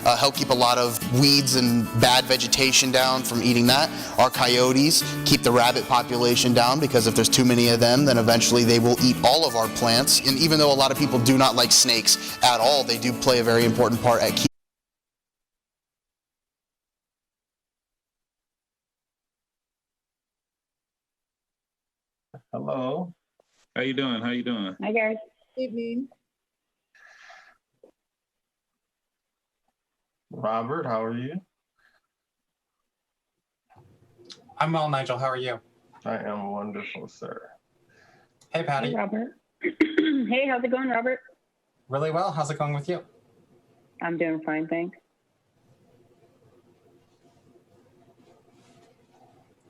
Help keep a lot of weeds and bad vegetation down from eating that. Our coyotes keep the rabbit population down, because if there's too many of them, then eventually they will eat all of our plants. And even though a lot of people do not like snakes at all, they do play a very important part at keeping. Hello. How you doing? How you doing? Hi, guys. Evening. Robert, how are you? I'm well, Nigel. How are you? I am wonderful, sir. Hey, Patty. Hey, Robert. Hey, how's it going, Robert? Really well. How's it going with you? I'm doing fine, thanks.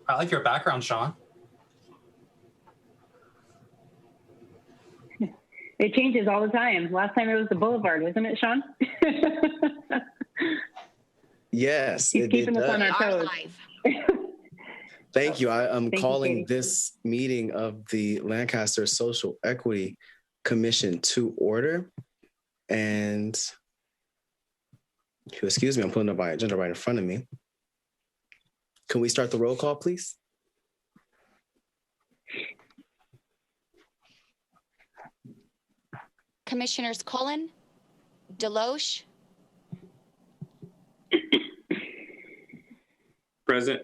I like your background, Sean. It changes all the time. Last time it was the boulevard, wasn't it, Sean? Yes, He's keeping us on our toes. Thank you. I'm calling you, this meeting of the Lancaster Social Equity Commission to order. And if you excuse me, I'm putting up my agenda right in front of me. Can we start the roll call, please? Commissioners Cullen, Deloche. Present.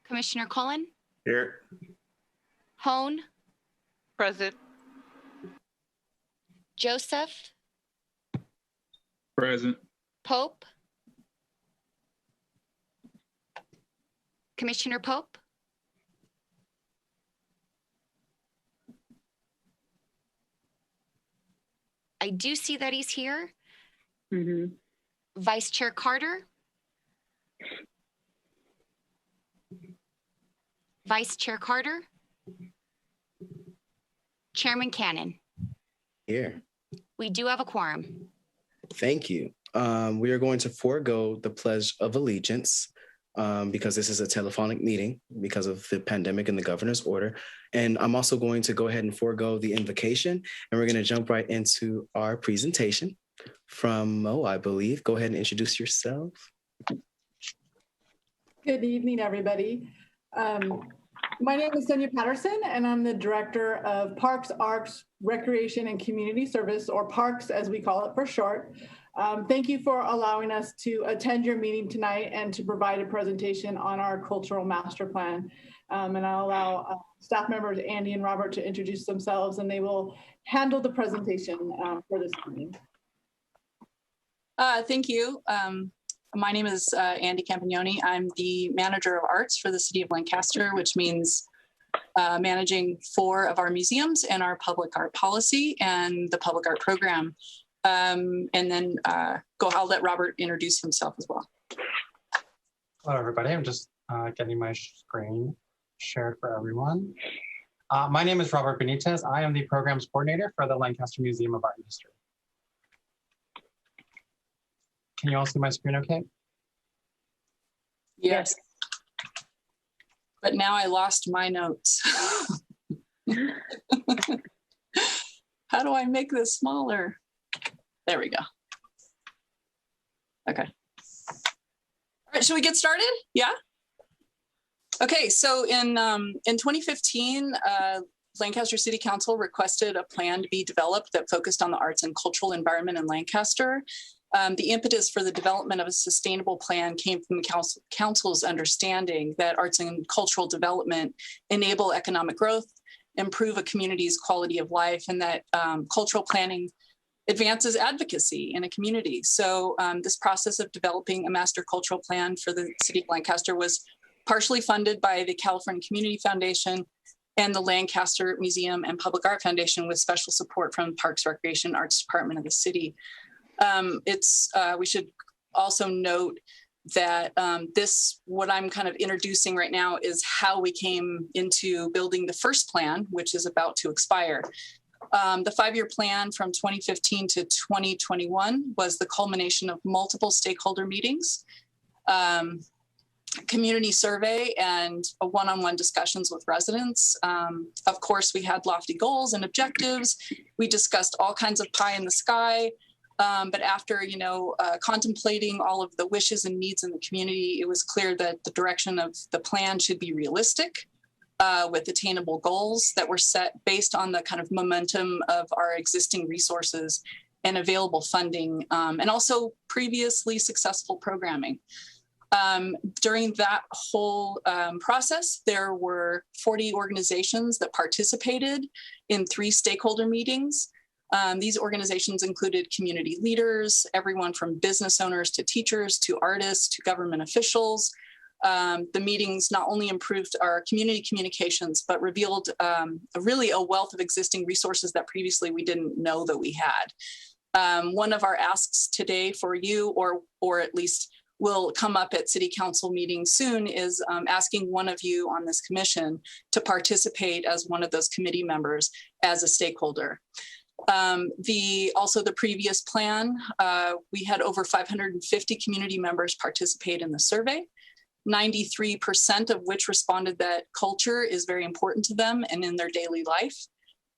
Commissioner Cullen, Here. Hone, Present. Joseph, Present. Pope. Commissioner Pope. I do see that he's here. Mm-hmm. Vice Chair Carter. Vice Chair Carter. Chairman Cannon. Here. We do have a quorum. Thank you. We are going to forego the Pledge of Allegiance because this is a telephonic meeting because of the pandemic and the governor's order. And I'm also going to go ahead and forego the invocation, and we're going to jump right into our presentation from Mo, I believe. Go ahead and introduce yourself. Good evening, everybody. My name is Sonia Patterson, and I'm the Director of Parks, Arts, Recreation, and Community Service, or Parks as we call it for short. Thank you for allowing us to attend your meeting tonight and to provide a presentation on our cultural master plan. And I'll allow staff members, Andy and Robert, to introduce themselves, and they will handle the presentation for this meeting. Thank you. My name is Andy Campagnoni. I'm the Manager of Arts for the City of Lancaster, which means managing 4 of our museums and our public art policy and the public art program. And then I'll let Robert introduce himself as well. Hello, everybody. I'm just getting my screen shared for everyone. My name is Robert Benitez. I am the Programs Coordinator for the Lancaster Museum of Art and History. Can you all see my screen okay? Yes. But now I lost my notes. How do I make this smaller? There we go. Okay. All right, should we get started? Yeah? Okay, so in 2015, Lancaster City Council requested a plan to be developed that focused on the arts and cultural environment in Lancaster. The impetus for the development of a sustainable plan came from the council's understanding that arts and cultural development enable economic growth, improve a community's quality of life, and that cultural planning advances advocacy in a community. So this process of developing a master cultural plan for the City of Lancaster was partially funded by the California Community Foundation and the Lancaster Museum and Public Art Foundation with special support from Parks, Recreation, and Arts Department of the city. We should also note that what I'm kind of introducing right now is how we came into building the first plan, which is about to expire. The 5-year plan from 2015 to 2021 was the culmination of multiple stakeholder meetings. community survey and a one-on-one discussions with residents. Of course, we had lofty goals and objectives. We discussed all kinds of pie in the sky. But after, contemplating all of the wishes and needs in the community, it was clear that the direction of the plan should be realistic with attainable goals that were set based on the kind of momentum of our existing resources and available funding, and also previously successful programming. During that whole process, there were 40 organizations that participated in 3 stakeholder meetings. These organizations included community leaders, everyone from business owners to teachers to artists to government officials. The meetings not only improved our community communications, but revealed really a wealth of existing resources that previously we didn't know that we had. One of our asks today for you, or at least will come up at City Council meeting soon, is asking one of you on this commission to participate as one of those committee members as a stakeholder. Also the previous plan, we had over 550 community members participate in the survey, 93% of which responded that culture is very important to them and in their daily life.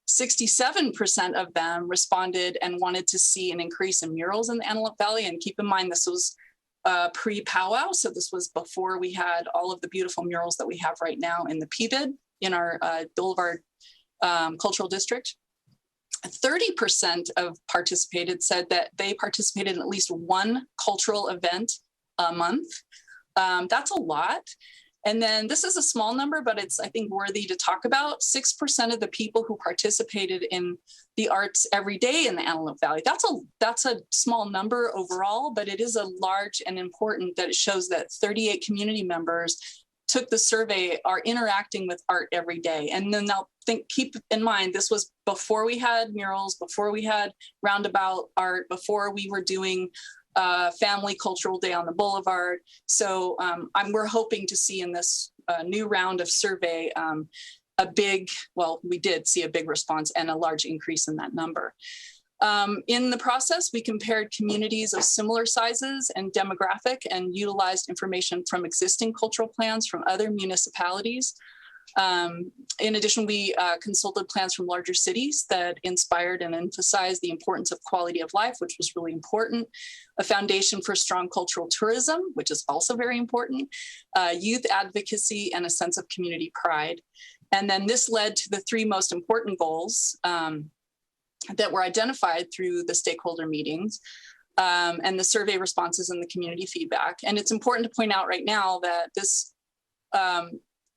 67% of them responded and wanted to see an increase in murals in the Antelope Valley. And keep in mind, this was pre-powwow. So this was before we had all of the beautiful murals that we have right now in the PBID in our Boulevard Cultural District. 30% of participated said that they participated in at least one cultural event a month. That's a lot. And then this is a small number, but it's, I think, worthy to talk about. 6% of the people who participated in the arts every day in the Antelope Valley. That's a small number overall, but it is a large and important that it shows that 38 community members took the survey, are interacting with art every day. And then they'll keep in mind, this was before we had murals, before we had roundabout art, before we were doing family cultural day on the boulevard. So we're hoping to see in this new round of survey we did see a big response and a large increase in that number. In the process, we compared communities of similar sizes and demographic and utilized information from existing cultural plans from other municipalities. In addition, we consulted plans from larger cities that inspired and emphasized the importance of quality of life, which was really important, a foundation for strong cultural tourism, which is also very important, youth advocacy, and a sense of community pride. And then this led to the 3 most important goals that were identified through the stakeholder meetings and the survey responses and the community feedback. And it's important to point out right now that this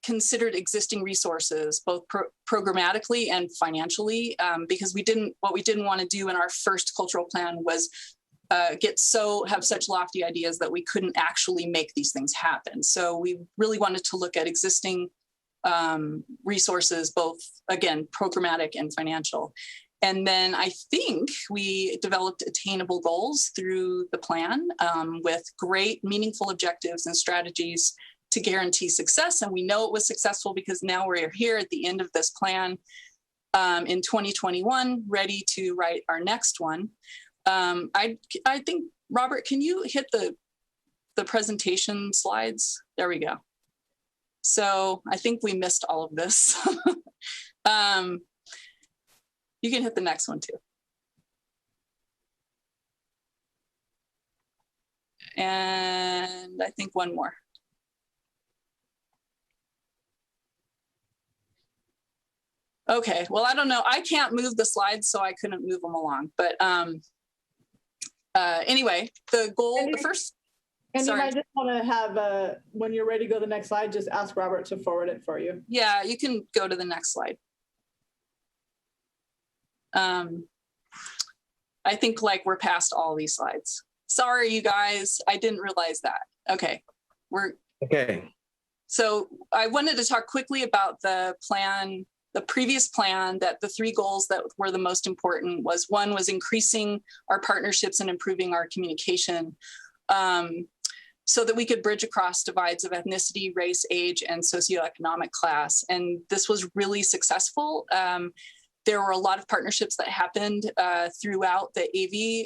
considered existing resources, both programmatically and financially, because what we didn't want to do in our first cultural plan was have such lofty ideas that we couldn't actually make these things happen. So we really wanted to look at existing resources, both, again, programmatic and financial. And then I think we developed attainable goals through the plan with great meaningful objectives and strategies to guarantee success. And we know it was successful because now we're here at the end of this plan in 2021, ready to write our next one. I think, Robert, can you hit the presentation slides? There we go. So I think we missed all of this. You can hit the next one too. And I think one more. Okay, well, I don't know. I can't move the slides, so I couldn't move them along. But anyway, the goal, the first. And you might just want to have, when you're ready to go to the next slide, just ask Robert to forward it for you. Yeah, you can go to the next slide. I think we're past all these slides. Sorry, you guys, I didn't realize that. Okay, okay. So I wanted to talk quickly about the plan, the previous plan, that the 3 goals that were the most important was, one was increasing our partnerships and improving our communication so that we could bridge across divides of ethnicity, race, age, and socioeconomic class. And this was really successful. There were a lot of partnerships that happened throughout the AV,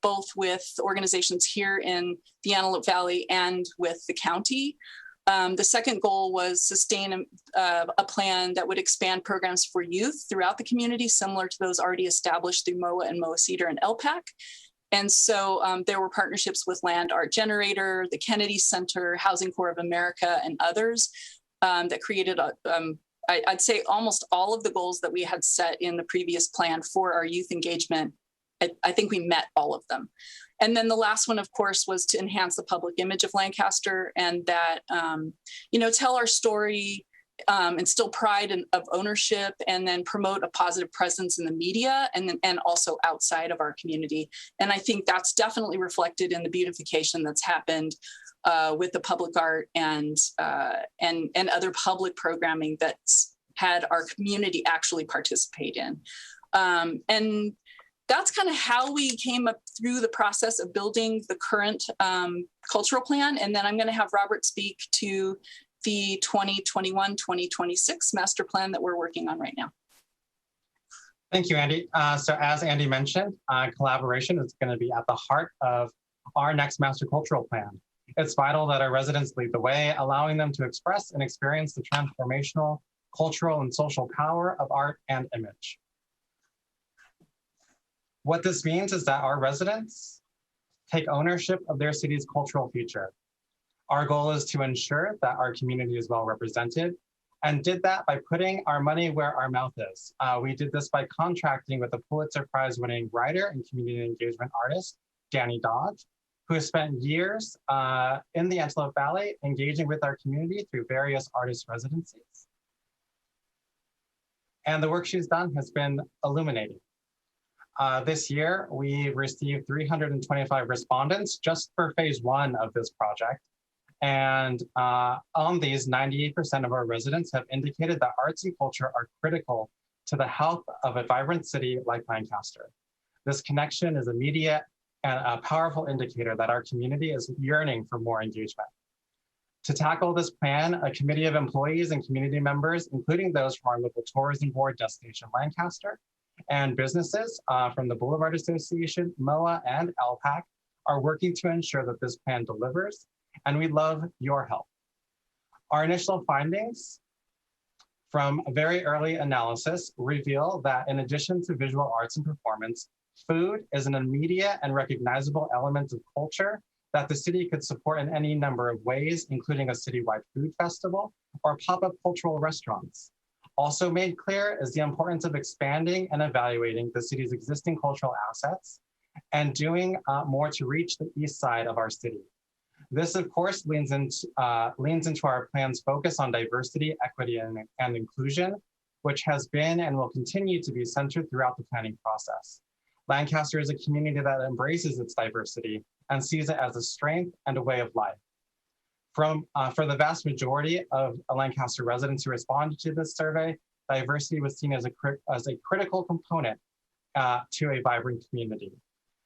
both with organizations here in the Antelope Valley and with the county. The second goal was sustain a plan that would expand programs for youth throughout the community, similar to those already established through MOA and MOA Cedar and LPAC. And so there were partnerships with Land Art Generator, the Kennedy Center, Housing Corps of America, and others that created, I'd say almost all of the goals that we had set in the previous plan for our youth engagement. I think we met all of them. And then the last one, of course, was to enhance the public image of Lancaster and that, tell our story, instill pride of ownership, and then promote a positive presence in the media and also outside of our community. And I think that's definitely reflected in the beautification that's happened with the public art and other public programming that's had our community actually participate in. And that's kind of how we came up through the process of building the current cultural plan. And then I'm going to have Robert speak to the 2021-2026 master plan that we're working on right now. Thank you, Andy. So as Andy mentioned, collaboration is going to be at the heart of our next master cultural plan. It's vital that our residents lead the way, allowing them to express and experience the transformational cultural and social power of art and image. What this means is that our residents take ownership of their city's cultural future. Our goal is to ensure that our community is well represented and did that by putting our money where our mouth is. We did this by contracting with the Pulitzer Prize winning writer and community engagement artist, Danny Dodge, who has spent years in the Antelope Valley engaging with our community through various artist residencies. And the work she's done has been illuminating. This year, we received 325 respondents just for phase 1 of this project. And on these, 98% of our residents have indicated that arts and culture are critical to the health of a vibrant city like Lancaster. This connection is immediate and a powerful indicator that our community is yearning for more engagement. To tackle this plan, a committee of employees and community members, including those from our local tourism board, Destination Lancaster, and businesses from the Boulevard Association, MOA, and LPAC are working to ensure that this plan delivers, and we love your help. Our initial findings from a very early analysis reveal that in addition to visual arts and performance, food is an immediate and recognizable element of culture that the city could support in any number of ways, including a citywide food festival or pop-up cultural restaurants. Also made clear is the importance of expanding and evaluating the city's existing cultural assets and doing more to reach the east side of our city. This, of course, leans into our plan's focus on diversity, equity, and inclusion, which has been and will continue to be centered throughout the planning process. Lancaster is a community that embraces its diversity and sees it as a strength and a way of life. For the vast majority of Lancaster residents who responded to this survey, diversity was seen as a critical component to a vibrant community.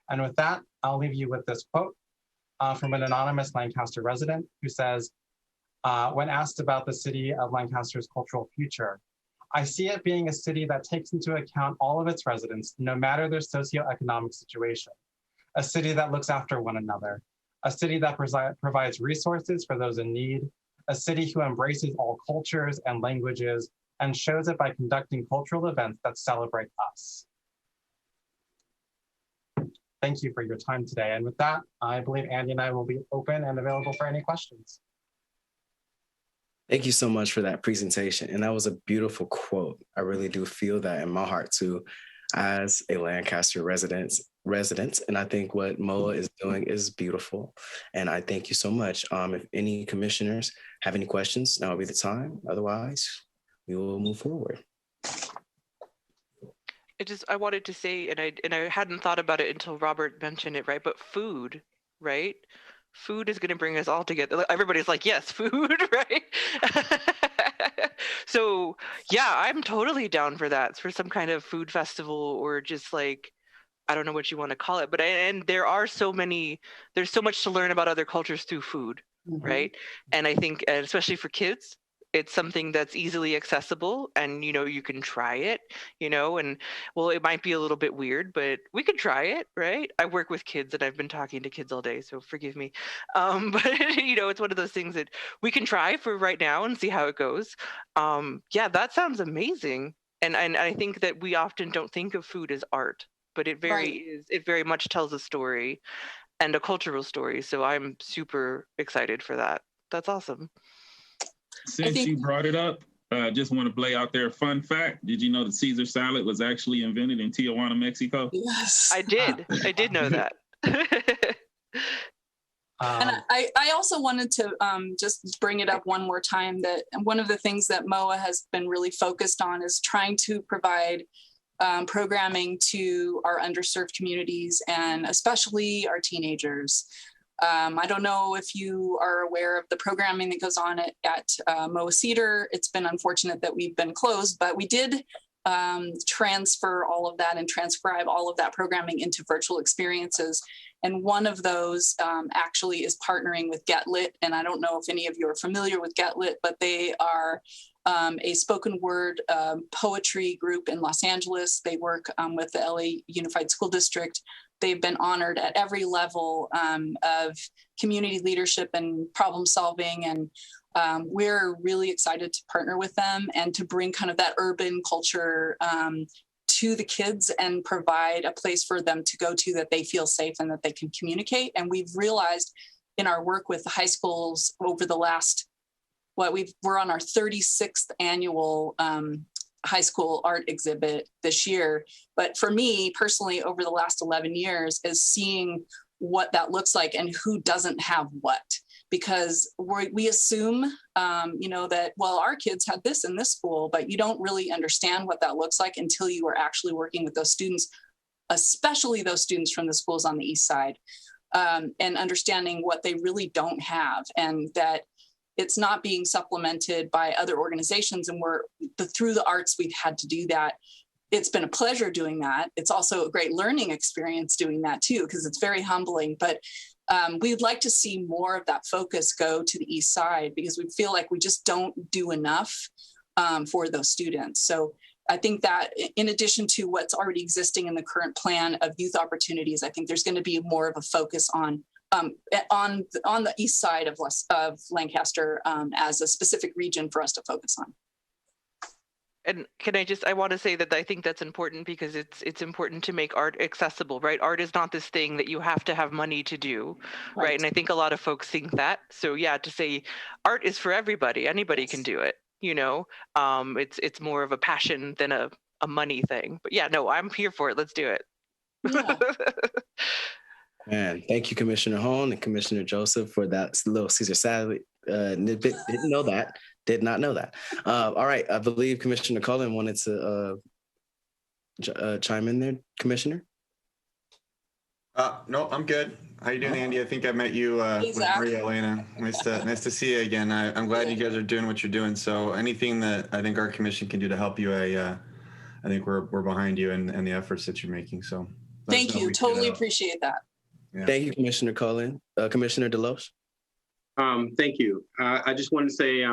And with that, I'll leave you with this quote from an anonymous Lancaster resident who says, when asked about the city of Lancaster's cultural future, I see it being a city that takes into account all of its residents, no matter their socioeconomic situation, a city that looks after one another, a city that provides resources for those in need, a city who embraces all cultures and languages and shows it by conducting cultural events that celebrate us. Thank you for your time today. And with that, I believe Andy and I will be open and available for any questions. Thank you so much for that presentation. And that was a beautiful quote. I really do feel that in my heart too, as a Lancaster resident. And I think what MOA is doing is beautiful. And I thank you so much. If any commissioners have any questions, now will be the time. Otherwise, we will move forward. I wanted to say, and I hadn't thought about it until Robert mentioned it, right? But food, right? Food is going to bring us all together. Everybody's like, yes, food, right? So yeah, I'm totally down for that, for some kind of food festival or just like, I don't know what you want to call it, but and there's so much to learn about other cultures through food, right? And I think, and especially for kids, it's something that's easily accessible, and you can try it, and well, it might be a little bit weird, but we could try it, right? I work with kids and I've been talking to kids all day, so forgive me. But it's one of those things that we can try for right now and see how it goes. Yeah, that sounds amazing. And I think that we often don't think of food as art, but it very much tells a story and a cultural story. So I'm super excited for that. That's awesome. Since you brought it up, just want to lay out there a fun fact. Did you know that Caesar salad was actually invented in Tijuana, Mexico? Yes. I did know that. And I also wanted to just bring it up one more time that one of the things that MOA has been really focused on is trying to provide programming to our underserved communities and especially our teenagers. I don't know if you are aware of the programming that goes on at MOA Cedar. It's been unfortunate that we've been closed, but we did transfer all of that and transcribe all of that programming into virtual experiences. And one of those actually is partnering with Get Lit. And I don't know if any of you are familiar with Get Lit, but they are a spoken word poetry group in Los Angeles. They work with the LA Unified School District. They've been honored at every level of community leadership and problem solving. And we're really excited to partner with them and to bring kind of that urban culture to the kids and provide a place for them to go to that they feel safe and that they can communicate. And we've realized in our work with the high schools over the last, we're on our 36th annual high school art exhibit this year. But for me personally, over the last 11 years is seeing what that looks like and who doesn't have what. Because we assume, that, well, our kids had this in this school, but you don't really understand what that looks like until you are actually working with those students, especially those students from the schools on the East Side, and understanding what they really don't have, and that it's not being supplemented by other organizations. And through the arts, we've had to do that. It's been a pleasure doing that. It's also a great learning experience doing that too, because it's very humbling. But we'd like to see more of that focus go to the East Side because we feel like we just don't do enough for those students. So I think that in addition to what's already existing in the current plan of youth opportunities, I think there's going to be more of a focus on the East Side of Lancaster as a specific region for us to focus on. And I want to say that I think that's important because it's important to make art accessible, right? Art is not this thing that you have to have money to do, right? And I think a lot of folks think that. So yeah, to say art is for everybody, anybody can do it, it's more of a passion than a money thing. But yeah, no, I'm here for it. Let's do it. Yeah. Man, thank you, Commissioner Hone and Commissioner Joseph, for that little Caesar salad snippet. Did not know that. All right, I believe Commissioner Cullen wanted to chime in there, Commissioner. No, I'm good. How you doing, Andy? I think I met you with Maria Elena. Nice to see you again. I'm glad you guys are doing what you're doing. So anything that I think our commission can do to help you, I think we're behind you and the efforts that you're making. So thank you. Totally appreciate that. Yeah. Thank you, Commissioner Cullen. Commissioner Deloche. Thank you. I just wanted to say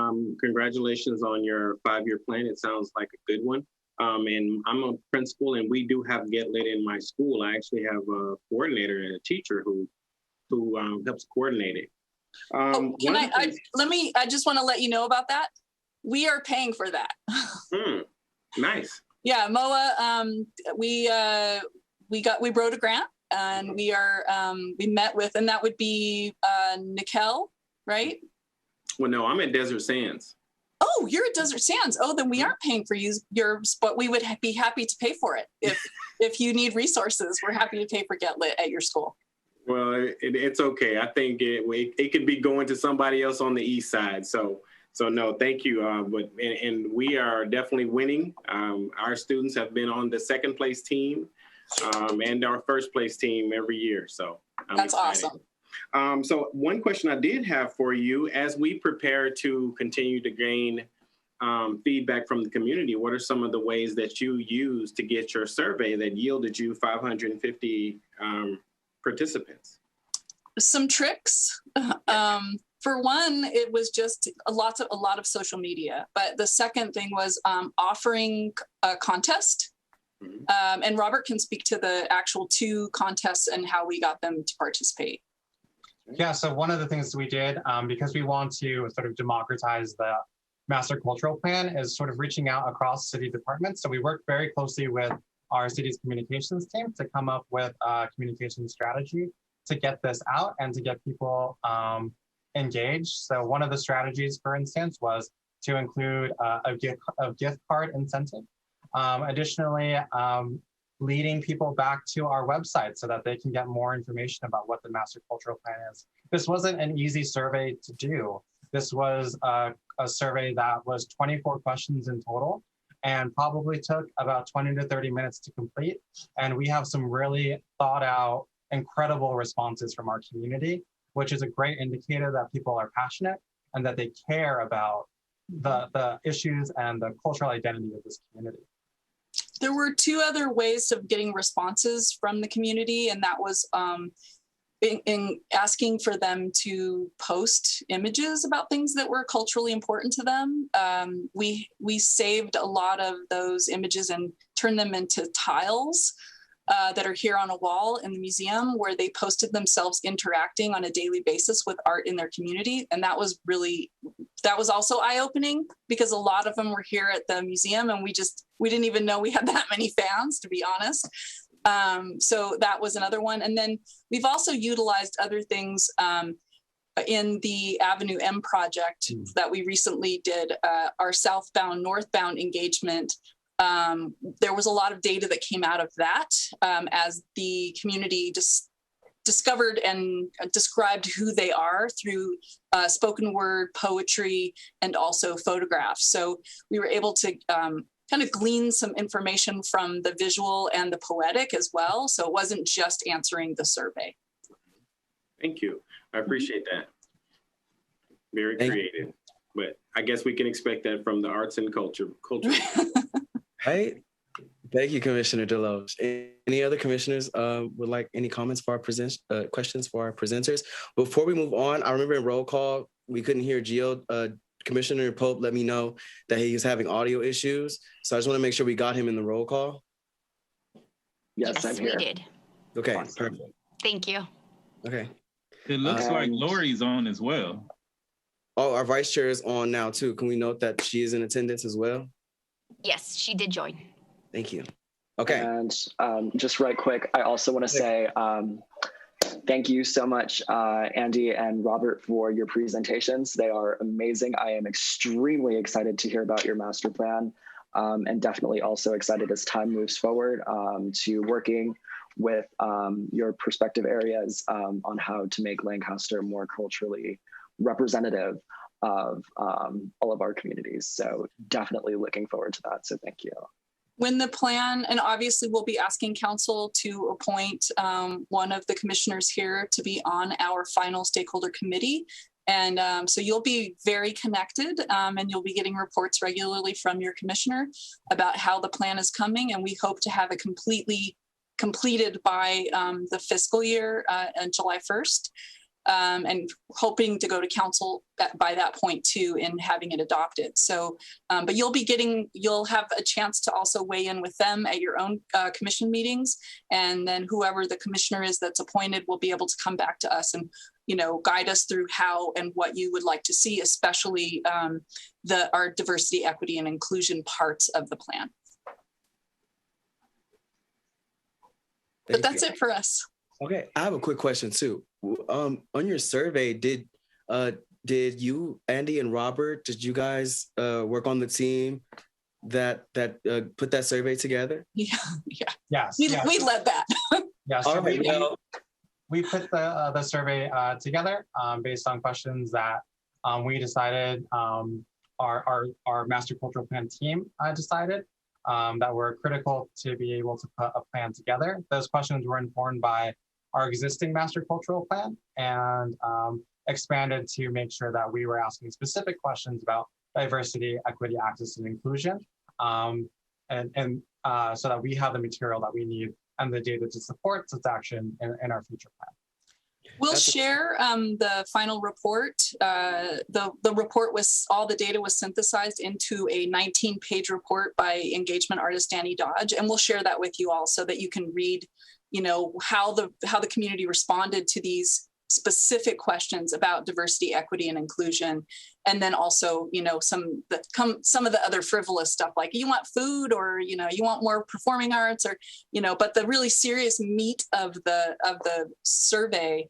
congratulations on your 5-year plan. It sounds like a good one. And I'm a principal, and we do have Get Lit in my school. I actually have a coordinator and a teacher who helps coordinate it. I just want to let you know about that. We are paying for that. Nice. Yeah, MOA. We wrote a grant, and we met with, and that would be Nikel. Right? Well, no, I'm at Desert Sands. Oh, you're at Desert Sands. Oh, then we aren't paying for yours, but we would be happy to pay for it. If you need resources, we're happy to pay for Get Lit at your school. Well, it's okay. I think it could be going to somebody else on the East Side. So no, thank you. But we are definitely winning. Our students have been on the second place team and our first place team every year. So that's excited. Awesome. So one question I did have for you, as we prepare to continue to gain feedback from the community, what are some of the ways that you use to get your survey that yielded you 550 participants? Some tricks. For one, it was just a lot of social media. But the second thing was offering a contest. And Robert can speak to the actual 2 contests and how we got them to participate. Yeah, so one of the things we did, because we want to sort of democratize the master cultural plan, is sort of reaching out across city departments. So we worked very closely with our city's communications team to come up with a communication strategy to get this out and to get people engaged. So one of the strategies, for instance, was to include a gift card incentive. Additionally, leading people back to our website so that they can get more information about what the master cultural plan is. This wasn't an easy survey to do. This was a survey that was 24 questions in total and probably took about 20 to 30 minutes to complete. And we have some really thought out, incredible responses from our community, which is a great indicator that people are passionate and that they care about the issues and the cultural identity of this community. There were 2 other ways of getting responses from the community, and that was in asking for them to post images about things that were culturally important to them. We saved a lot of those images and turned them into tiles that are here on a wall in the museum, where they posted themselves interacting on a daily basis with art in their community. And that was also eye-opening, because a lot of them were here at the museum and we didn't even know we had that many fans, to be honest. So that was another one. And then we've also utilized other things in the Avenue M project that we recently did, our southbound, northbound engagement. There was a lot of data that came out of that as the community just discovered and described who they are through spoken word, poetry, and also photographs. So we were able to kind of glean some information from the visual and the poetic as well. So it wasn't just answering the survey. Thank you. I appreciate that. Very creative. But I guess we can expect that from the arts and culture. Right. Thank you, Commissioner Deloge. Any other commissioners would like any comments for our questions for our presenters? Before we move on, I remember in roll call, we couldn't hear Gio. Commissioner Pope let me know that he was having audio issues. So I just want to make sure we got him in the roll call. Yes, I'm here. We did. Okay, awesome. Perfect. Thank you. Okay. It looks like Lori's on as well. Oh, our vice chair is on now too. Can we note that she is in attendance as well? Yes, she did join. Thank you. Okay. And just right quick, I also want to say thank you so much, Andy and Robert, for your presentations. They are amazing. I am extremely excited to hear about your master plan, and definitely also excited as time moves forward to working with your prospective areas on how to make Lancaster more culturally representative of all of our communities. So definitely looking forward to that. So thank you. When the plan, and obviously we'll be asking council to appoint one of the commissioners here to be on our final stakeholder committee. And so you'll be very connected and you'll be getting reports regularly from your commissioner about how the plan is coming. And we hope to have it completed by the fiscal year on July 1st. And hoping to go to council by that point too in having it adopted. So, but you'll have a chance to also weigh in with them at your own commission meetings. And then whoever the commissioner is that's appointed will be able to come back to us and, guide us through how and what you would like to see, especially our diversity, equity, and inclusion parts of the plan. But that's it for us. Okay, I have a quick question too. On your survey, did you, Andy and Robert, did you guys work on the team that put that survey together? Yeah. Yes. We led that. Yeah. So we put the survey together based on questions that we decided our master cultural plan team decided that were critical to be able to put a plan together. Those questions were informed by our existing master cultural plan and expanded to make sure that we were asking specific questions about diversity, equity, access, and inclusion, and so that we have the material that we need and the data to support such action in our future plan. We'll share the final report. The report was, all the data was synthesized into a 19-page report by engagement artist Danny Dodge, and we'll share that with you all so that you can read, you know, how the community responded to these specific questions about diversity, equity, and inclusion, and then also, you know, some of the other frivolous stuff like you want food, or you know, you want more performing arts, or you know. But the really serious meat of the survey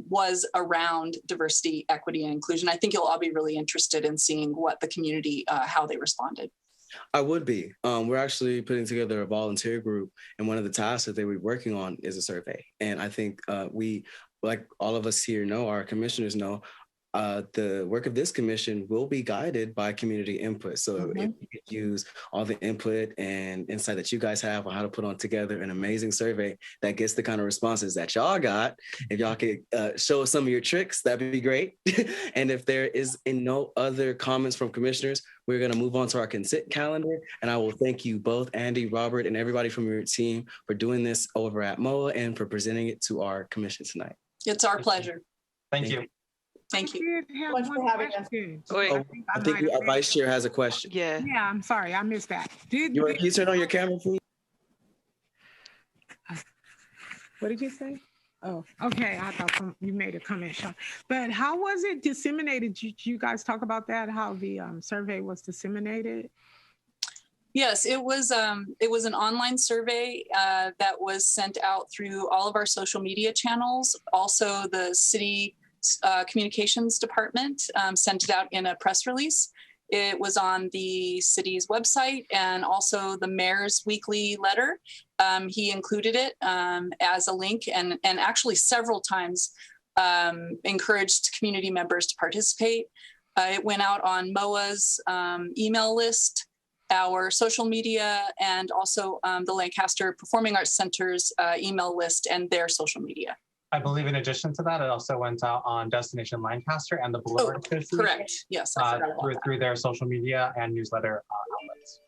was around diversity, equity, and inclusion. I think you'll all be really interested in seeing what the community how they responded. I would be. We're actually putting together a volunteer group, and one of the tasks that they were working on is a survey. And I think we, like all of us here know, our commissioners know, the work of this commission will be guided by community input. So if you could use all the input and insight that you guys have on how to put on together an amazing survey that gets the kind of responses that y'all got, if y'all could show us some of your tricks, that'd be great. And if there is no other comments from commissioners, we're going to move on to our consent calendar. And I will thank you both, Andy, Robert, and everybody from your team for doing this over at MOA and for presenting it to our commission tonight. It's our pleasure. Thank you. Thank you. Much for having us. Oh, I think our vice chair has a question. Yeah. Yeah, I'm sorry, I missed that. Can you turn on your camera, please? What did you say? Oh, okay. I thought you made a comment, Sean. But how was it disseminated? Did you guys talk about that? How the survey was disseminated? Yes, it was an online survey that was sent out through all of our social media channels. Also, the city communications department sent it out in a press release. It was on the city's website and also the mayor's weekly letter. He included it as a link and actually several times encouraged community members to participate. It went out on MOA's email list, our social media, and also the Lancaster Performing Arts Center's email list and their social media. I believe in addition to that, it also went out on Destination Lancaster and the Boulevard Association. Correct. Yes. Through their social media and newsletter outlets.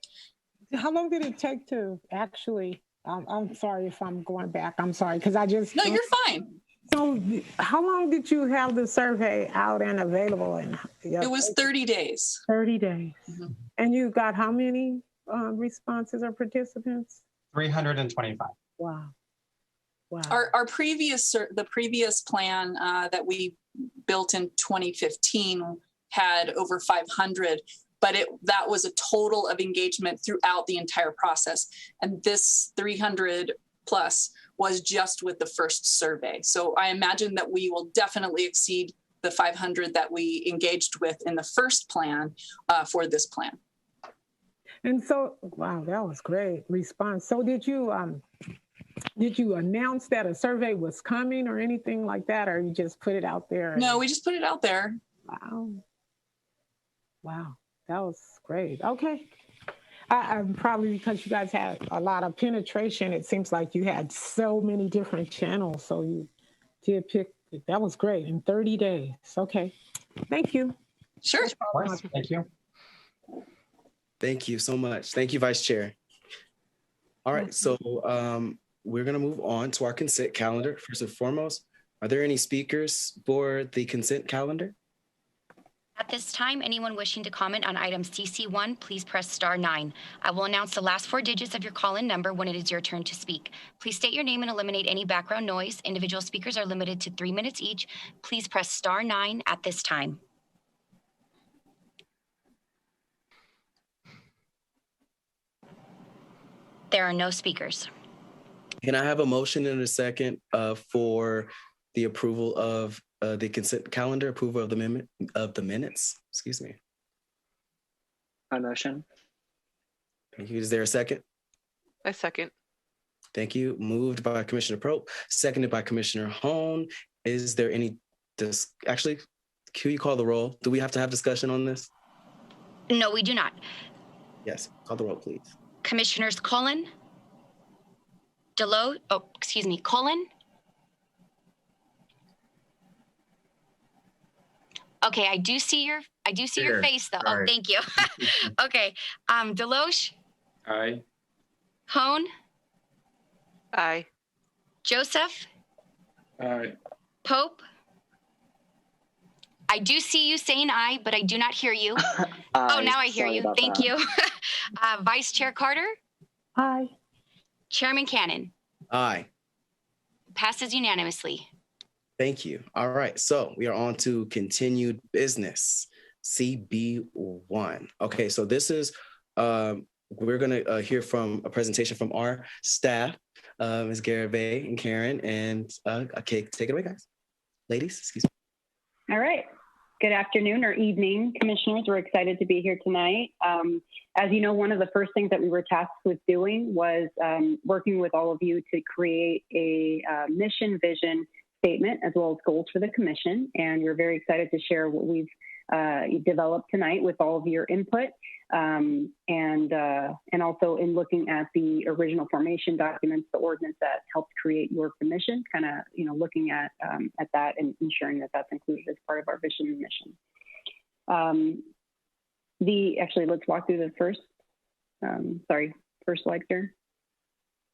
How long did it take to actually, I'm sorry if I'm going back, I'm sorry, because I just... No, you're fine. So how long did you have the survey out and available? It was 30 days. 30 days. Mm-hmm. And you got how many responses or participants? 325. Wow. Wow. Our previous plan that we built in 2015 had over 500, but that was a total of engagement throughout the entire process. And this 300 plus was just with the first survey. So I imagine that we will definitely exceed the 500 that we engaged with in the first plan for this plan. And so, wow, that was great response. So did you announce that a survey was coming or anything like that, or you just put it out there? No, we just put it out there. Wow. Wow, that was great. Okay. I'm probably because you guys had a lot of penetration. It seems like you had so many different channels. So you did pick, that was great in 30 days. Okay. Thank you. Sure. Of course. Thank you. Thank you so much. Thank you, Vice Chair. All right, so we're going to move on to our consent calendar. First and foremost, are there any speakers for the consent calendar? At this time, anyone wishing to comment on item CC1, please press *9. I will announce the last 4 digits of your call-in number when it is your turn to speak. Please state your name and eliminate any background noise. Individual speakers are limited to 3 minutes each. Please press *9 at this time. There are no speakers. Can I have a motion in a second for the approval of the consent calendar, approval of the minutes? Excuse me. My motion. Thank you. Is there a second? I second. Thank you. Moved by Commissioner Probe, seconded by Commissioner Hone. Is there any actually, can you call the roll? Do we have to have discussion on this? No, we do not. Yes, call the roll, please. Commissioners Cullen, Cullen. Okay, I do see your face though. Sorry. Oh, thank you. Okay, Deloche. Aye. Hone. Aye. Joseph. Aye. Pope? I do see you saying aye, but I do not hear you. Oh, now I hear you. Thank you. Vice Chair Carter? Aye. Chairman Cannon? Aye. Passes unanimously. Thank you. All right, so we are on to continued business, CB1. Okay, so this is, we're gonna hear from a presentation from our staff, Ms. Garibay and Karen, and okay, take it away, guys. Ladies, excuse me. All right. Good afternoon or evening, commissioners. We're excited to be here tonight. As you know, one of the first things that we were tasked with doing was working with all of you to create a mission vision statement as well as goals for the commission. And we're very excited to share what we've developed tonight with all of your input. And also in looking at the original formation documents, the ordinance that helped create your commission, kind of, looking at that and ensuring that that's included as part of our vision and mission. Actually, let's walk through the first slide here.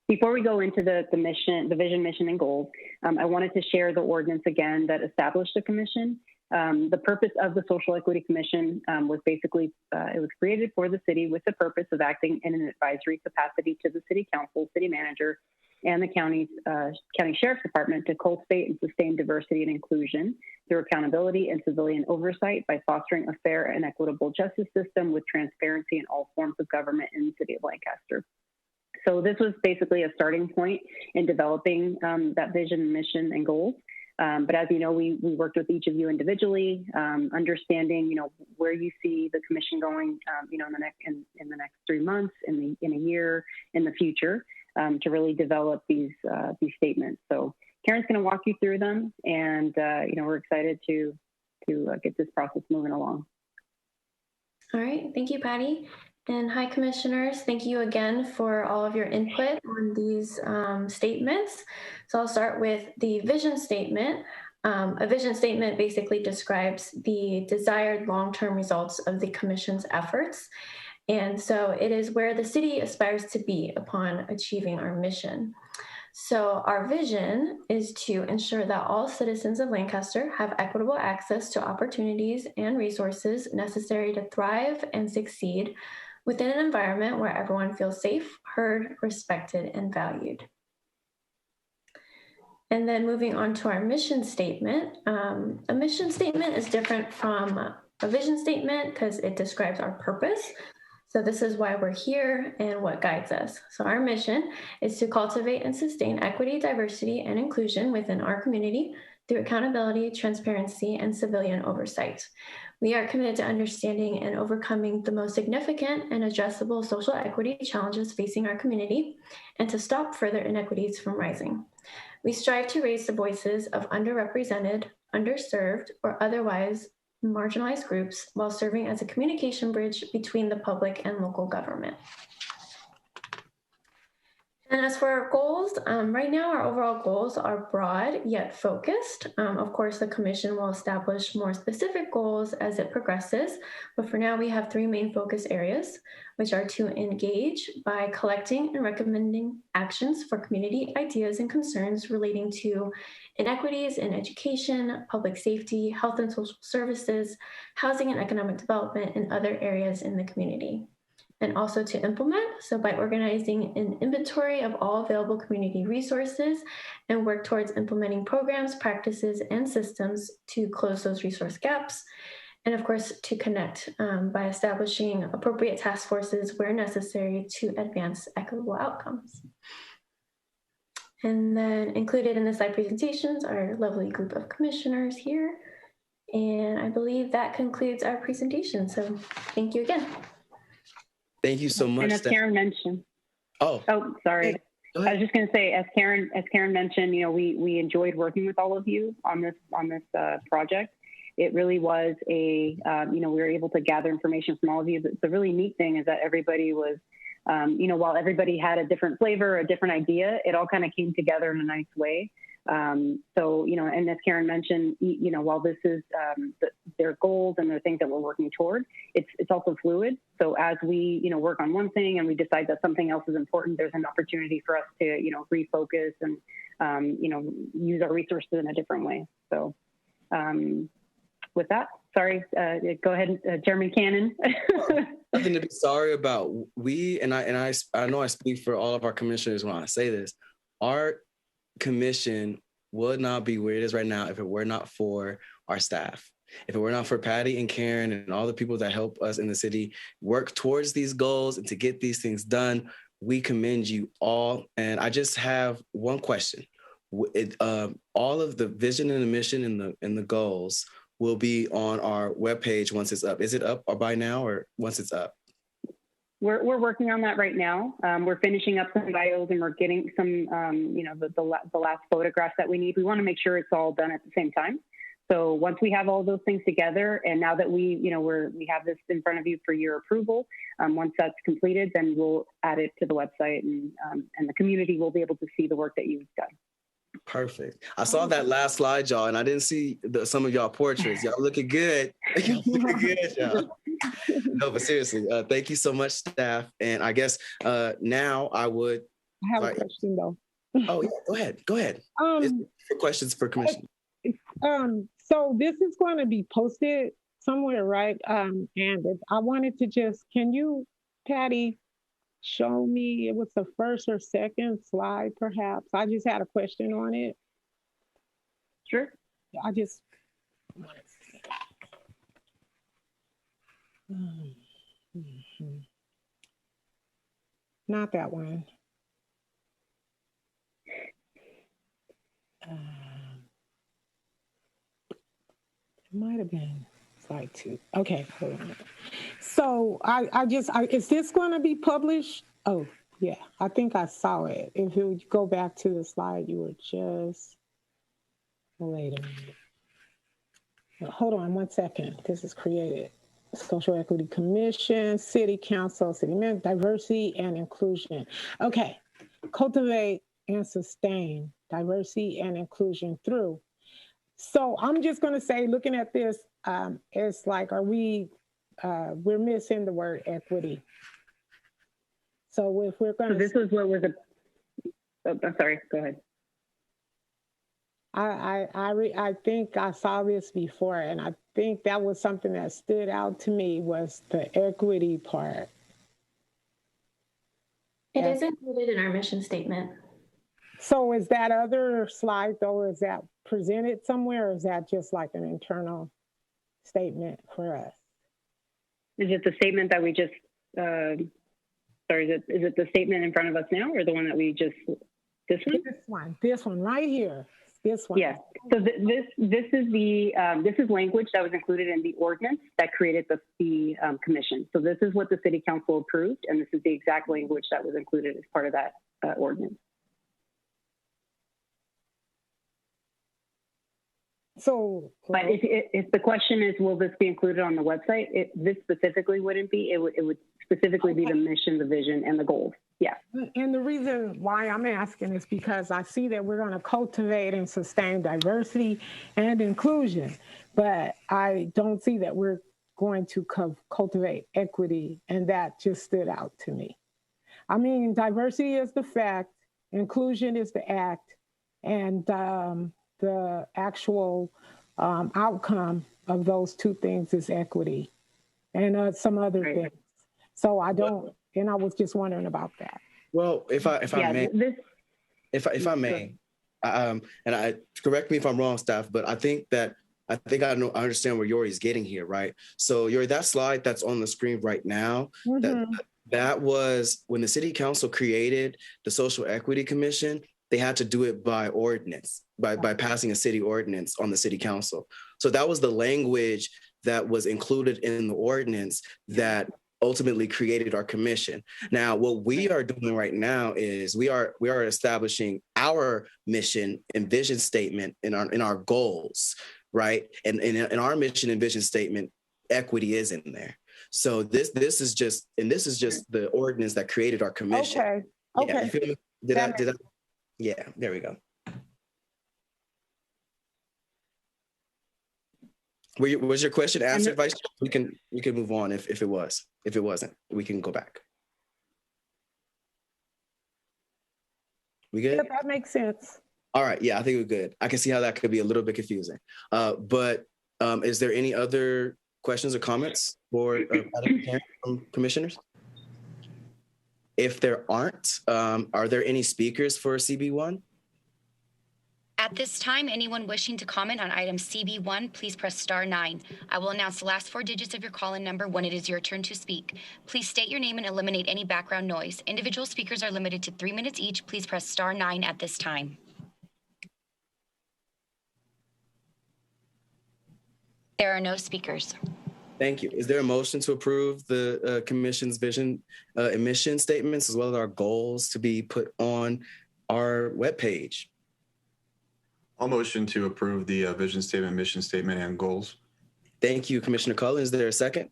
Before we go into the mission, the vision, mission, and goals, I wanted to share the ordinance again that established the commission. The purpose of the Social Equity Commission was basically, it was created for the city with the purpose of acting in an advisory capacity to the city council, city manager, and the county sheriff's department to cultivate and sustain diversity and inclusion through accountability and civilian oversight by fostering a fair and equitable justice system with transparency in all forms of government in the city of Lancaster. So this was basically a starting point in developing that vision, mission, and goals. But as you know, we worked with each of you individually, understanding, where you see the commission going, in the next 3 months, in a year, in the future, to really develop these statements. So Karen's going to walk you through them, and we're excited to get this process moving along. All right, thank you, Patty. And hi, commissioners. Thank you again for all of your input on these statements. So I'll start with the vision statement. A vision statement basically describes the desired long-term results of the commission's efforts. And so it is where the city aspires to be upon achieving our mission. So our vision is to ensure that all citizens of Lancaster have equitable access to opportunities and resources necessary to thrive and succeed within an environment where everyone feels safe, heard, respected, and valued. And then moving on to our mission statement. A mission statement is different from a vision statement because it describes our purpose. So this is why we're here and what guides us. So our mission is to cultivate and sustain equity, diversity, and inclusion within our community through accountability, transparency, and civilian oversight. We are committed to understanding and overcoming the most significant and addressable social equity challenges facing our community and to stop further inequities from rising. We strive to raise the voices of underrepresented, underserved, or otherwise marginalized groups while serving as a communication bridge between the public and local government. And as for our goals, right now our overall goals are broad yet focused. Of course, the commission will establish more specific goals as it progresses, but for now we have 3 main focus areas, which are to engage by collecting and recommending actions for community ideas and concerns relating to inequities in education, public safety, health and social services, housing and economic development, and other areas in the community. And also to implement, so by organizing an inventory of all available community resources and work towards implementing programs, practices, and systems to close those resource gaps. And of course, to connect by establishing appropriate task forces where necessary to advance equitable outcomes. And then included in the slide presentations are a lovely group of commissioners here. And I believe that concludes our presentation. So thank you again. Thank you so much. And as Karen mentioned, sorry. I was just going to say, as Karen mentioned, we enjoyed working with all of you on this project. It really was we were able to gather information from all of you. The really neat thing is that everybody was, while everybody had a different flavor, a different idea, it all kind of came together in a nice way. And as Karen mentioned, while this is their goals and the things that we're working toward, it's also fluid. So as we, work on one thing and we decide that something else is important, there's an opportunity for us to, refocus and use our resources in a different way. So with that, sorry, go ahead, Chairman Cannon. Nothing to be sorry about. I know I speak for all of our commissioners when I say this. Our commission would not be where it is right now if it were not for our staff. If it were not for Patty and Karen and all the people that help us in the city work towards these goals and to get these things done, we commend you all. And I just have one question. All of the vision and the mission and the goals will be on our webpage once it's up. Is it up or by now or once it's up? We're working on that right now. We're finishing up some bios and we're getting some, the last photographs that we need. We want to make sure it's all done at the same time. So once we have all those things together, and now that we have this in front of you for your approval, once that's completed, then we'll add it to the website, and the community will be able to see the work that you've done. Perfect. I saw that last slide, y'all, and I didn't see some of y'all portraits. Y'all looking good. Y'all looking good, y'all. No, but seriously, thank you so much, staff. And I guess now I would. I have a question though. Oh yeah, go ahead. For questions for commission. So this is going to be posted somewhere, right? And I wanted to can you, Patty, show me, it was the first or second slide, perhaps? I just had a question on it. Sure. I just want to see. Not that one. It might have been slide 2. Okay, hold on. So is this going to be published? Oh, yeah, I think I saw it. If you would go back to the slide, you were just, wait a minute. Hold on 1 second. This is created. Social Equity Commission, City Council, City Manager, Diversity and Inclusion. Okay, cultivate and sustain diversity and inclusion through. So I'm just going to say, looking at this, it's like, we're missing the word equity. So if we're going to... this is what was I'm sorry, go ahead. I think I saw this before, and I think that was something that stood out to me, was the equity part. It is included in our mission statement. So is that other slide, though, is that presented somewhere, or is that just like an internal statement for us? Is it the statement that we just, is it the statement in front of us now, or the one that we just, this one? This one right here. This one. Yeah. So this is language that was included in the ordinance that created the commission. So this is what the city council approved, and this is the exact language that was included as part of that ordinance. So, but if the question is, will this be included on the website? This specifically wouldn't be. It would specifically be the mission, the vision, and the goals. Yeah. And the reason why I'm asking is because I see that we're going to cultivate and sustain diversity and inclusion, but I don't see that we're going to cultivate equity, and that just stood out to me. I mean, diversity is the fact, inclusion is the act, and the actual outcome of those two things is equity and some other things. So I don't, and I was just wondering about that. Well, if I may, and I correct me if I'm wrong, staff, but I think I understand where Yori's getting here, right? So Yori, that slide that's on the screen right now, that was when the city council created the Social Equity Commission. They had to do it by ordinance, by passing a city ordinance on the city council. So that was the language that was included in the ordinance that ultimately created our commission. Now, what we are doing right now is we are establishing our mission and vision statement in our goals, right? And in our mission and vision statement, equity is in there. So this is just the ordinance that created our commission. Okay. Yeah, you feel me? Did I? Yeah, there we go. Was your question answered, Vice? We can move on if it was. If it wasn't, we can go back. We good? Yeah, that makes sense. All right. Yeah, I think we're good. I can see how that could be a little bit confusing. But is there any other questions or comments for commissioners? If there aren't, are there any speakers for CB1? At this time, anyone wishing to comment on item CB1, please press star 9. I will announce the last 4 digits of your call-in number when it is your turn to speak. Please state your name and eliminate any background noise. Individual speakers are limited to 3 minutes each. Please press star 9 at this time. There are no speakers. Thank you. Is there a motion to approve the commission's vision and mission statements as well as our goals to be put on our webpage? I'll motion to approve the vision statement, mission statement, and goals. Thank you, Commissioner Cullen. Is there a second?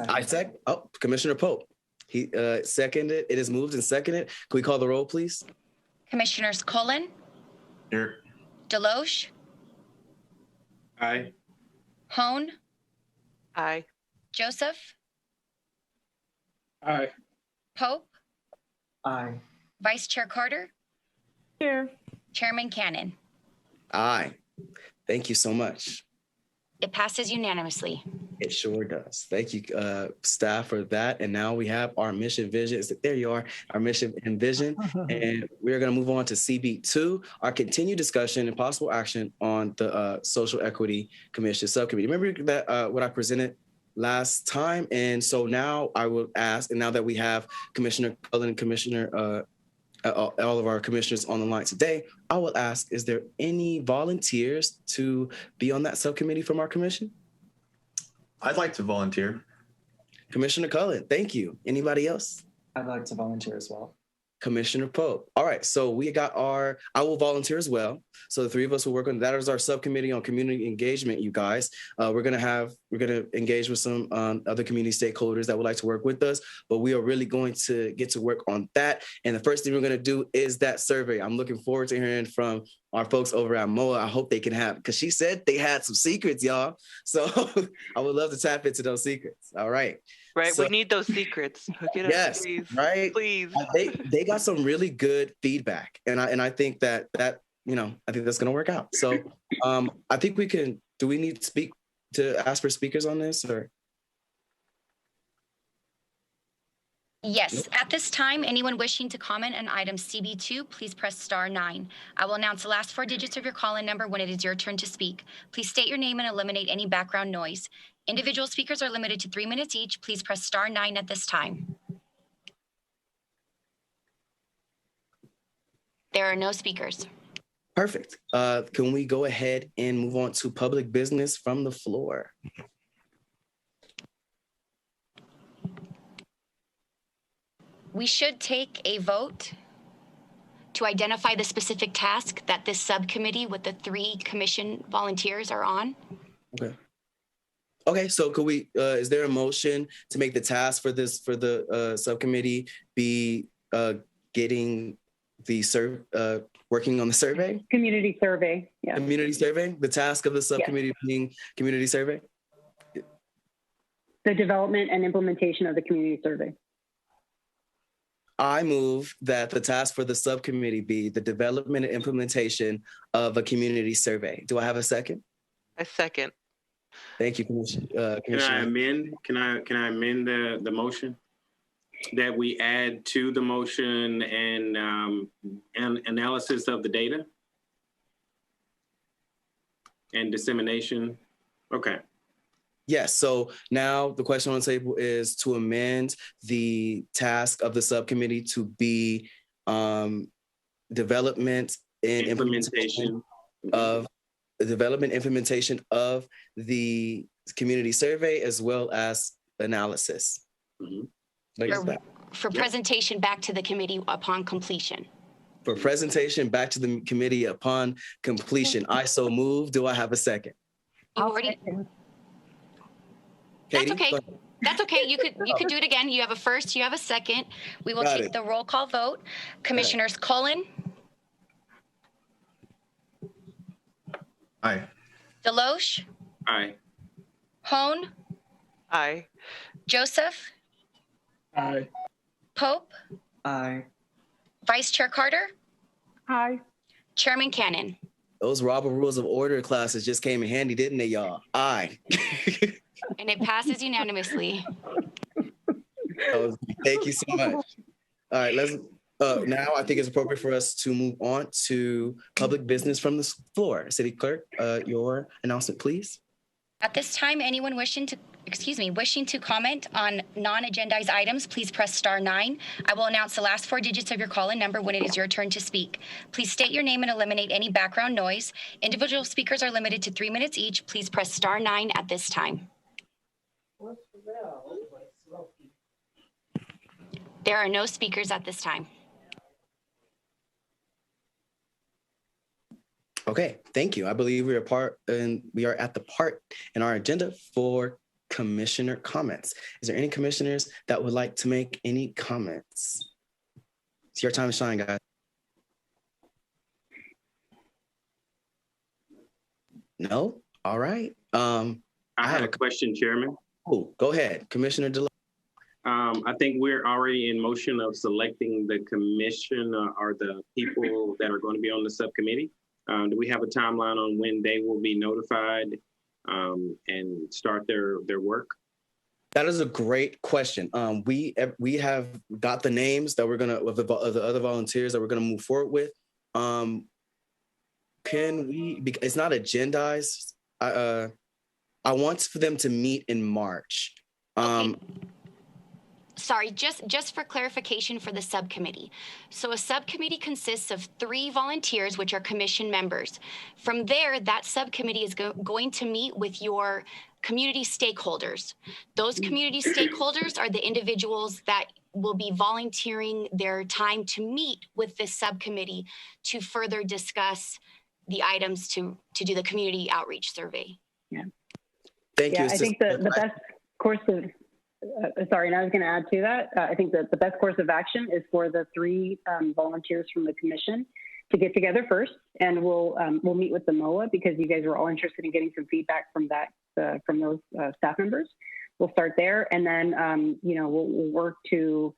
I second. Oh, Commissioner Pope. He seconded. It is moved and seconded. Can we call the roll, please? Commissioners Cullen, Here. Deloche, Aye. Hone, Aye. Joseph, Aye. Pope, Aye. Vice Chair Carter, Here. Chairman Cannon. Aye. Thank you so much. It passes unanimously. It sure does. Thank you, staff, for that. And now we have our mission vision. There you are, our mission and vision. And we're going to move on to CB2, our continued discussion and possible action on the Social Equity Commission Subcommittee. Remember that what I presented last time? And so now I will ask, and now that we have Commissioner Cullen and Commissioner all of our commissioners on the line today, I will ask, is there any volunteers to be on that subcommittee from our commission? I'd like to volunteer. Commissioner Cullen, thank you. Anybody else? I'd like to volunteer as well. Commissioner Pope. All right, so we got I will volunteer as well. So the 3 of us will work on that. Is our subcommittee on community engagement, you guys. We're gonna engage with some other community stakeholders that would like to work with us, but we are really going to get to work on that. And the first thing we're gonna do is that survey. I'm looking forward to hearing from our folks over at MOA. I hope they can have, because she said they had some secrets, y'all. So I would love to tap into those secrets. All right. Right, So, we need those secrets. Hook it yes, up, please. right. Please. They got some really good feedback, and I think that I think that's gonna work out. So I think we can. Do we need to ask for speakers on this, or? Yes, at this time, anyone wishing to comment on item CB2, please press star 9. I will announce the last 4 digits of your call-in number when it is your turn to speak. Please state your name and eliminate any background noise. Individual speakers are limited to 3 minutes each. Please press star 9 at this time. There are no speakers. Perfect. Can we go ahead and move on to public business from the floor? We should take a vote to identify the specific task that this subcommittee with the 3 commission volunteers are on. Okay, so could we, is there a motion to make the task for the subcommittee be getting the working on the survey? Community survey, yeah. Community survey, the task of the subcommittee being community survey? The development and implementation of the community survey. I move that the task for the subcommittee be the development and implementation of a community survey. Do I have a second? A second. Thank you, Commissioner. Can I amend? Can I amend the motion that we add to the motion and analysis of the data and dissemination? Okay. Yes. So now the question on the table is to amend the task of the subcommittee to be development and implementation of the community survey as well as analysis. For presentation back to the committee upon completion. For presentation back to the committee upon completion. I so move. Do I have a second? That's okay. That's okay. You could do it again. You have a first, you have a second. We will take the roll call vote. Commissioners Cullen. Aye. Deloche. Aye. Hone. Aye. Joseph. Aye. Pope. Aye. Vice Chair Carter, Aye. Chairman Cannon. Those Robert Rules of Order classes just came in handy, didn't they, y'all? Aye. And it passes unanimously. Thank you so much. All right, let's now I think it's appropriate for us to move on to public business from the floor. City Clerk, your announcement, please. At this time, anyone wishing to comment on non-agendized items, please press *9. I will announce the last 4 digits of your call-in number when it is your turn to speak. Please state your name and eliminate any background noise. Individual speakers are limited to 3 minutes each. Please press *9 at this time. There are no speakers at this time. Okay, thank you. I believe we are at the part in our agenda for commissioner comments. Is there any commissioners that would like to make any comments? It's your time to shine, guys. No? All right. I have a question, Chairman. Oh, go ahead, Commissioner DeLoach. I think we're already in motion of selecting the commission or the people that are going to be on the subcommittee. Do we have a timeline on when they will be notified and start their work? That is a great question. We have got the names that we're gonna of the other volunteers that we're gonna move forward with. Can we? It's not agendized. I want for them to meet in March. Okay. Sorry, just for clarification for the subcommittee. So a subcommittee consists of 3 volunteers, which are commission members. From there, that subcommittee is going to meet with your community stakeholders. Those community stakeholders are the individuals that will be volunteering their time to meet with this subcommittee to further discuss the items to do the community outreach survey. Yeah. Thank you. I think the best course of sorry, and I was going to add to that. I think that the best course of action is for the 3 volunteers from the commission to get together first, and we'll meet with the MOA because you guys were all interested in getting some feedback from from those staff members. We'll start there, and then we'll work to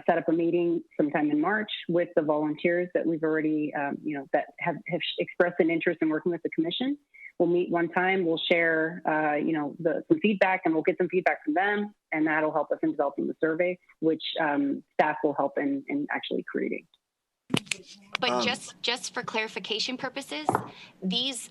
set up a meeting sometime in March with the volunteers that we've already that have expressed an interest in working with the commission. We'll meet one time, we'll share, some feedback, and we'll get some feedback from them, and that'll help us in developing the survey, which staff will help in actually creating. But just for clarification purposes, these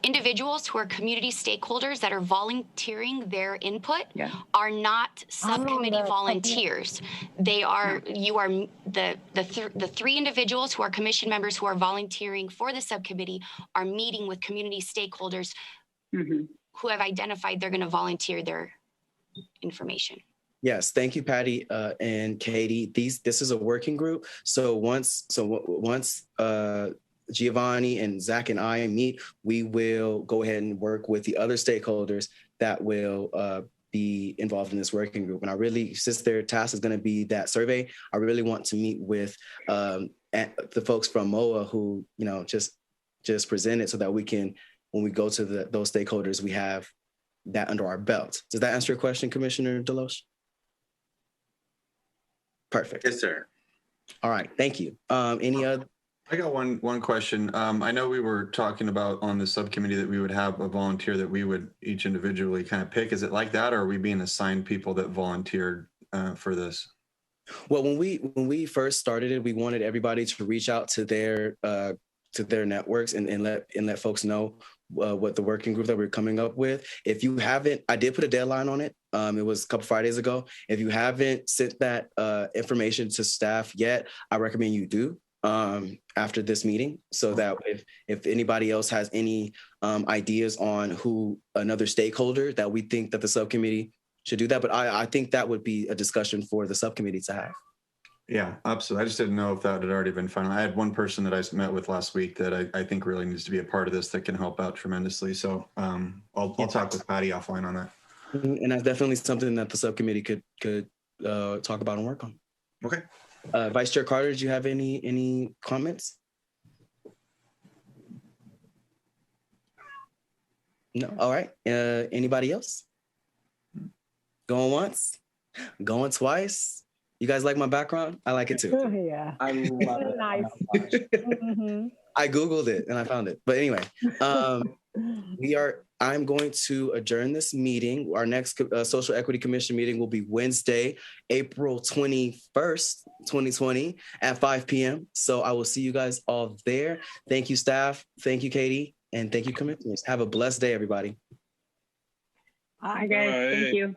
individuals who are community stakeholders that are volunteering their input are not subcommittee volunteers. They are the 3 individuals who are commission members who are volunteering for the subcommittee are meeting with community stakeholders who have identified they're going to volunteer their information. Yes, thank you, Patty and Katie. This is a working group. So once Giovanni and Zach and I meet, we will go ahead and work with the other stakeholders that will be involved in this working group. And I really, since their task is going to be that survey, I really want to meet with the folks from MOA who just presented, so that we can, when we go to those stakeholders, we have that under our belt. Does that answer your question, Commissioner DeLoach? Perfect. Yes, sir. All right. Thank you. Any other? I got one question. I know we were talking about on the subcommittee that we would have a volunteer that we would each individually kind of pick. Is it like that, or are we being assigned people that volunteered for this? Well, when we first started it, we wanted everybody to reach out to their networks and let folks know what the working group that we're coming up with. If you haven't, I did put a deadline on it. It was a couple Fridays ago. If you haven't sent that information to staff yet, I recommend you do after this meeting, so that if anybody else has any ideas on who another stakeholder that we think that the subcommittee should do that. But I think that would be a discussion for the subcommittee to have. Yeah, absolutely. I just didn't know if that had already been final. I had one person that I met with last week that I think really needs to be a part of this, that can help out tremendously. So I'll talk with Patty offline on that. And that's definitely something that the subcommittee could talk about and work on. Okay. Vice Chair Carter, did you have any comments? No. All right. Anybody else? Going once? Going twice? You guys like my background? I like it too. Yeah. I love it. Nice. I Googled it and I found it. But anyway, I'm going to adjourn this meeting. Our next Social Equity Commission meeting will be Wednesday, April 21st, 2020 at 5 p.m. So I will see you guys all there. Thank you, staff. Thank you, Katie. And thank you, commissioners. Have a blessed day, everybody. Hi, guys. Thank you.